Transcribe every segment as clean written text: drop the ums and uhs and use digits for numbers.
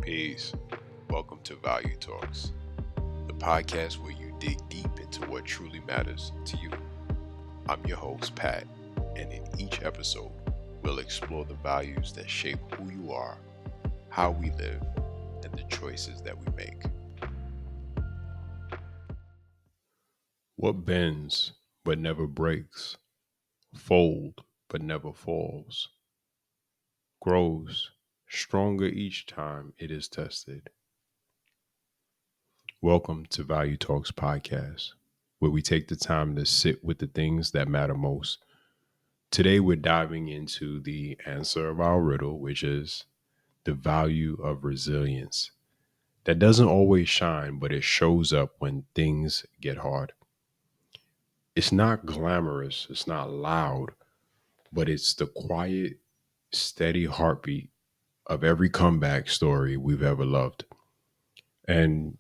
Peace. Welcome to Value Talks, the podcast where you dig deep into what truly matters to you. I'm your host, Pat, and in each episode, we'll explore the values that shape who you are, how we live, and the choices that we make. What bends but never breaks, fold but never falls, grows stronger each time it is tested. Welcome to Value Talks Podcast, where we take the time to sit with the things that matter most. Today, we're diving into the answer of our riddle, which is the value of resilience. That doesn't always shine, but it shows up when things get hard. It's not glamorous, it's not loud, but it's the quiet, steady heartbeat of every comeback story we've ever loved. And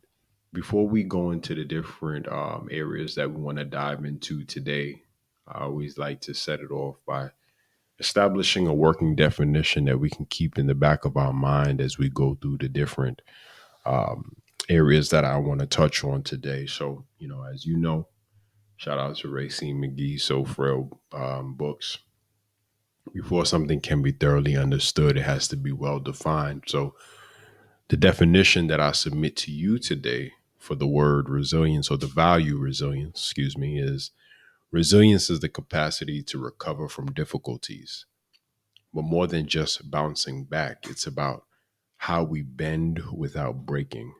before we go into the different areas that we want to dive into today, I always like to set it off by establishing a working definition that we can keep in the back of our mind as we go through the different um, areas that I want to touch on today. So, as you know, shout out to Racine McGee's soulful books. Before something can be thoroughly understood, it has to be well defined. So, the definition that I submit to you today for the word resilience, or the value resilience, is resilience is the capacity to recover from difficulties. But more than just bouncing back, it's about how we bend without breaking.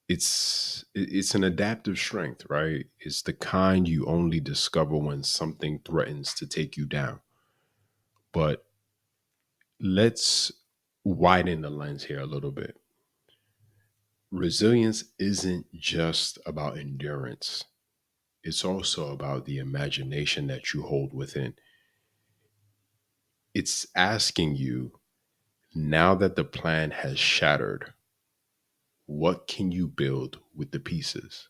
It's an adaptive strength, right? It's the kind you only discover when something threatens to take you down. But let's widen the lens here a little bit. Resilience isn't just about endurance. It's also about the imagination that you hold within. It's asking you, now that the plan has shattered, what can you build with the pieces?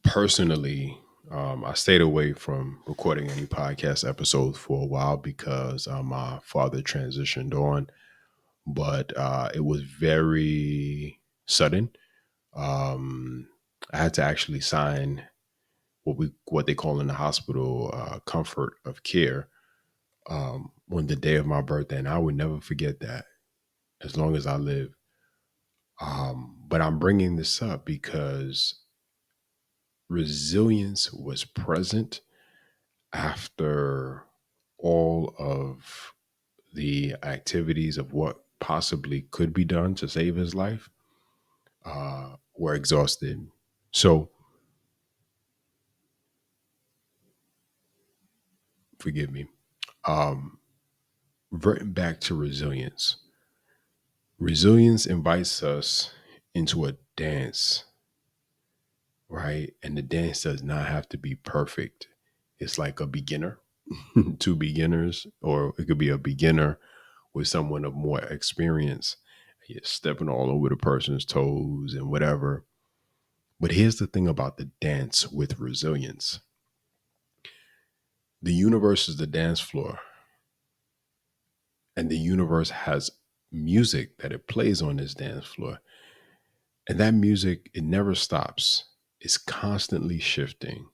Personally, I stayed away from recording any podcast episodes for a while because my father transitioned on, but it was very sudden. Um, I had to actually sign what they call in the hospital comfort of care on the day of my birthday, and I would never forget that as long as I live. But I'm bringing this up because resilience was present after all of the activities of what possibly could be done to save his life were exhausted. So, forgive me. Um, Reverting back to resilience. Resilience invites us into a dance, right? And the dance does not have to be perfect. It's like a beginner, two beginners, or it could be a beginner with someone of more experience. You're stepping all over the person's toes and whatever. But here's the thing about the dance with resilience: the universe is the dance floor, and the universe has music that it plays on this dance floor. And that music, it never stops, it's constantly shifting.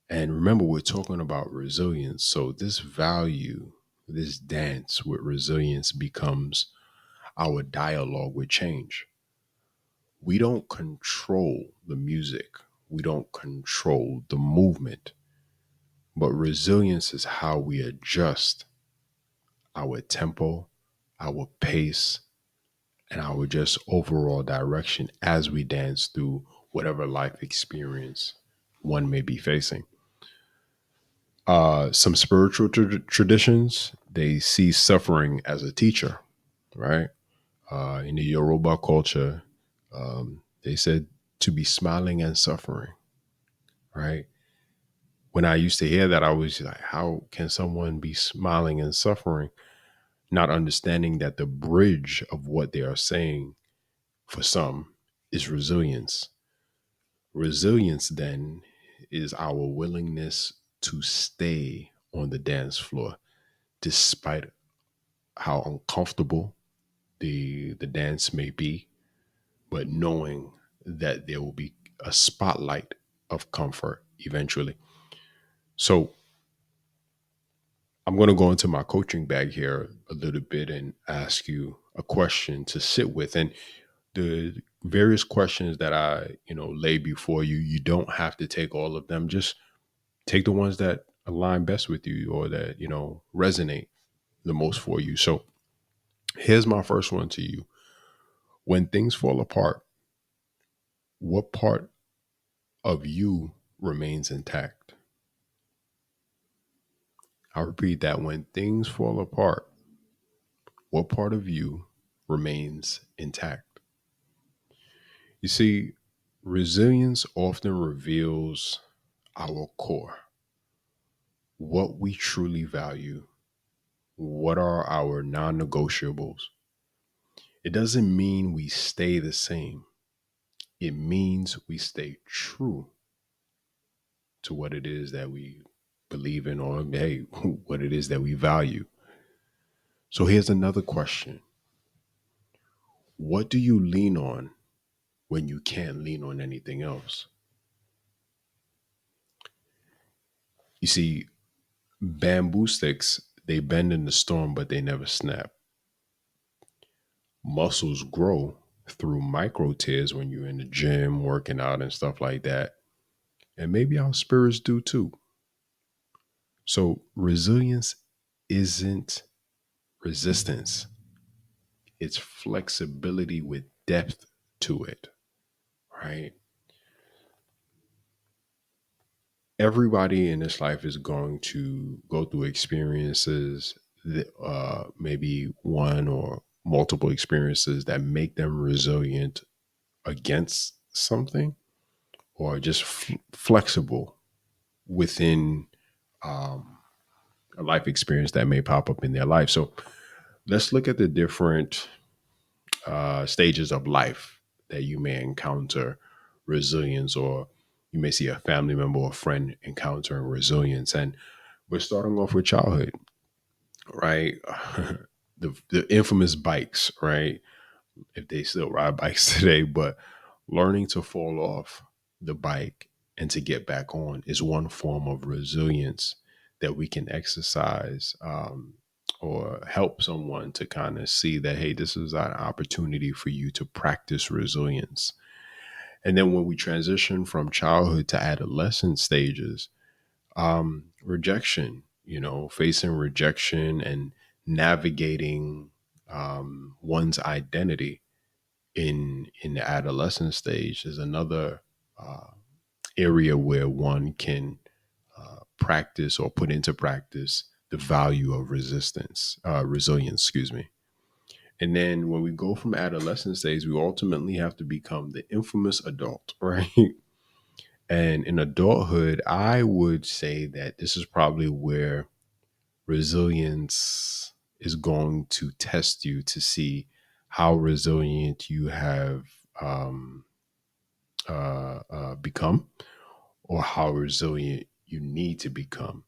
And remember, we're talking about resilience. So, this value, this dance with resilience becomes our dialogue with change. We don't control the music, we don't control the movement, but resilience is how we adjust our tempo, our pace, and our just overall direction as we dance through whatever life experience one may be facing. Some spiritual traditions, they see suffering as a teacher, right? In the Yoruba culture, they said to be smiling and suffering, right? When I used to hear that, I was like, how can someone be smiling and suffering, not understanding that the bridge of what they are saying for some is resilience? Resilience then is our willingness to stay on the dance floor despite how uncomfortable the dance may be, but knowing that there will be a spotlight of comfort eventually. So I'm going to go into my coaching bag here a little bit and ask you a question to sit with. And the various questions that I, lay before you, you don't have to take all of them. Just take the ones that align best with you or that, resonate the most for you. So here's my first one to you. When things fall apart, what part of you remains intact? I'll repeat that. When things fall apart, what part of you remains intact? You see, resilience often reveals our core, what we truly value, what are our non negotiables. It doesn't mean we stay the same, it means we stay true to what it is that we believe in or, hey, what it is that we value. So here's another question. What do you lean on when you can't lean on anything else? You see, bamboo sticks, they bend in the storm, but they never snap. Muscles grow through micro tears when you're in the gym, working out, and stuff like that. And maybe our spirits do too. So, resilience isn't resistance, it's flexibility with depth to it, right? Everybody in this life is going to go through experiences, maybe one or multiple experiences that make them resilient against something or just flexible within um, a life experience that may pop up in their life. So let's look at the different stages of life that you may encounter resilience, or you may see a family member or friend encountering resilience. And we're starting off with childhood, right? The infamous bikes, right? If they still ride bikes today, but learning to fall off the bike and to get back on is one form of resilience that we can exercise, or help someone to kind of see that, hey, this is an opportunity for you to practice resilience. And then when we transition from childhood to adolescent stages, rejection, facing rejection and navigating one's identity in the adolescent stage is another uh, area where one can practice or put into practice the value of resilience, excuse me. And then when we go from adolescent stage, we ultimately have to become the infamous adult, right? And in adulthood, I would say that this is probably where resilience is going to test you to see how resilient you have um, become, or how resilient you need to become.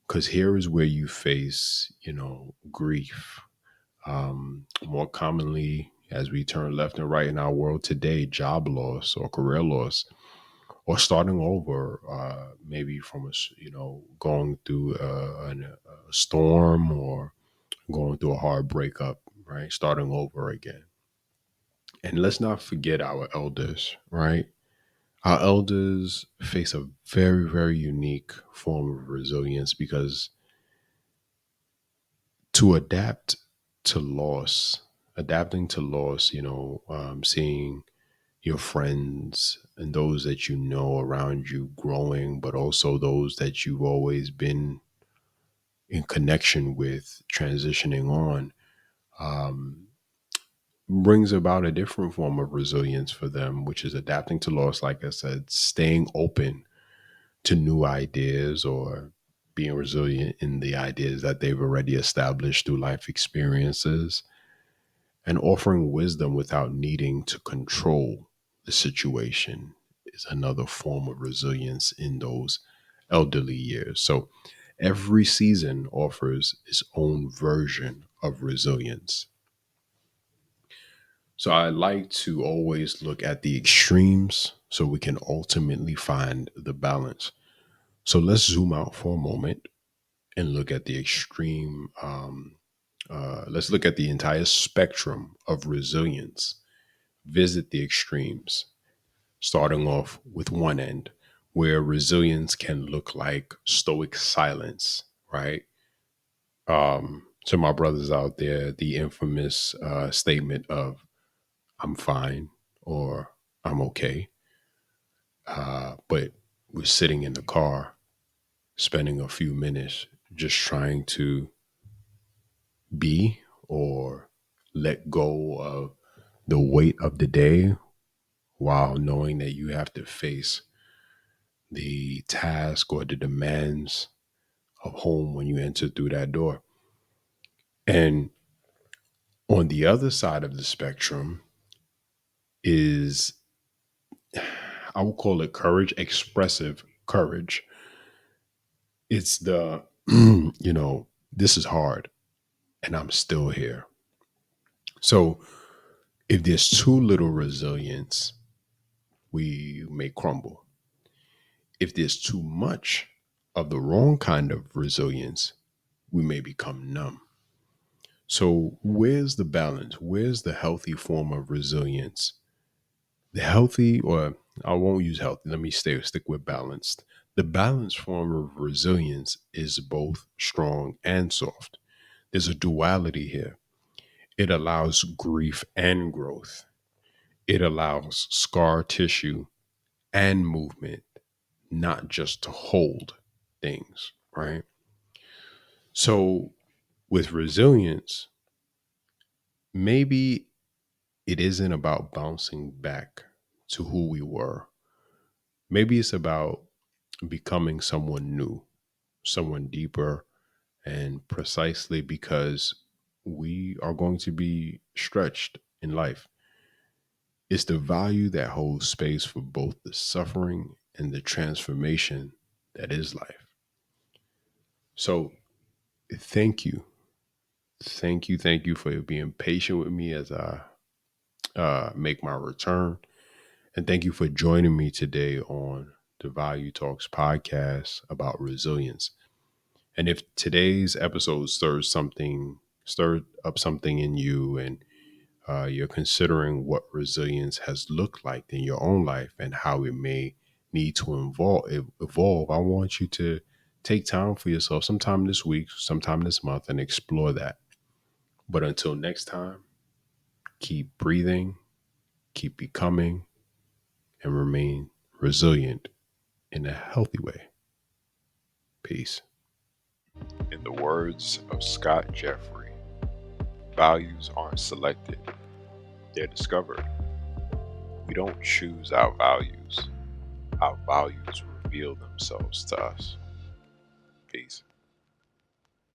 Because here is where you face, grief. More commonly, as we turn left and right in our world today, job loss or career loss, or starting over, maybe from going through a storm or going through a hard breakup, right? Starting over again. And let's not forget our elders, right? Our elders face a very, very unique form of resilience because to to loss, adapting to loss, seeing your friends and those that you know around you growing, but also those that you've always been in connection with transitioning on, um, brings about a different form of resilience for them, which is adapting to loss, like I said, staying open to new ideas or being resilient in the ideas that they've already established through life experiences, and offering wisdom without needing to control the situation is another form of resilience in those elderly years. So every season offers its own version of resilience. So I like to always look at the extremes so we can ultimately find the balance. So let's zoom out for a moment and look at the extreme. Let's look at the entire spectrum of resilience. Visit the extremes, starting off with one end, where resilience can look like stoic silence, right? To my brothers out there, the infamous statement of "I'm fine" or "I'm okay," but we're sitting in the car, spending a few minutes just trying to be or let go of the weight of the day while knowing that you have to face the task or the demands of home when you enter through that door. And on the other side of the spectrum is, I would call it courage, expressive courage. It's the, this is hard and I'm still here. So if there's too little resilience, we may crumble. If there's too much of the wrong kind of resilience, we may become numb. So, where's the balance? Where's the healthy form of resilience? The healthy, or I won't use healthy, let me stick with balanced. The balanced form of resilience is both strong and soft. There's a duality here. It allows grief and growth, it allows scar tissue and movement, not just to hold things, right? So, with resilience, maybe it isn't about bouncing back to who we were. Maybe it's about becoming someone new, someone deeper, and precisely because we are going to be stretched in life. It's the value that holds space for both the suffering and the transformation that is life. So, thank you. Thank you for being patient with me as I make my return. And thank you for joining me today on the Value Talks podcast about resilience. And if today's episode stirred up something in you, and you're considering what resilience has looked like in your own life and how it may need to evolve, I want you to take time for yourself sometime this week, sometime this month, and explore that. But until next time, keep breathing, keep becoming, and remain resilient in a healthy way. Peace. In the words of Scott Jeffrey, values aren't selected, they're discovered. We don't choose our values reveal themselves to us.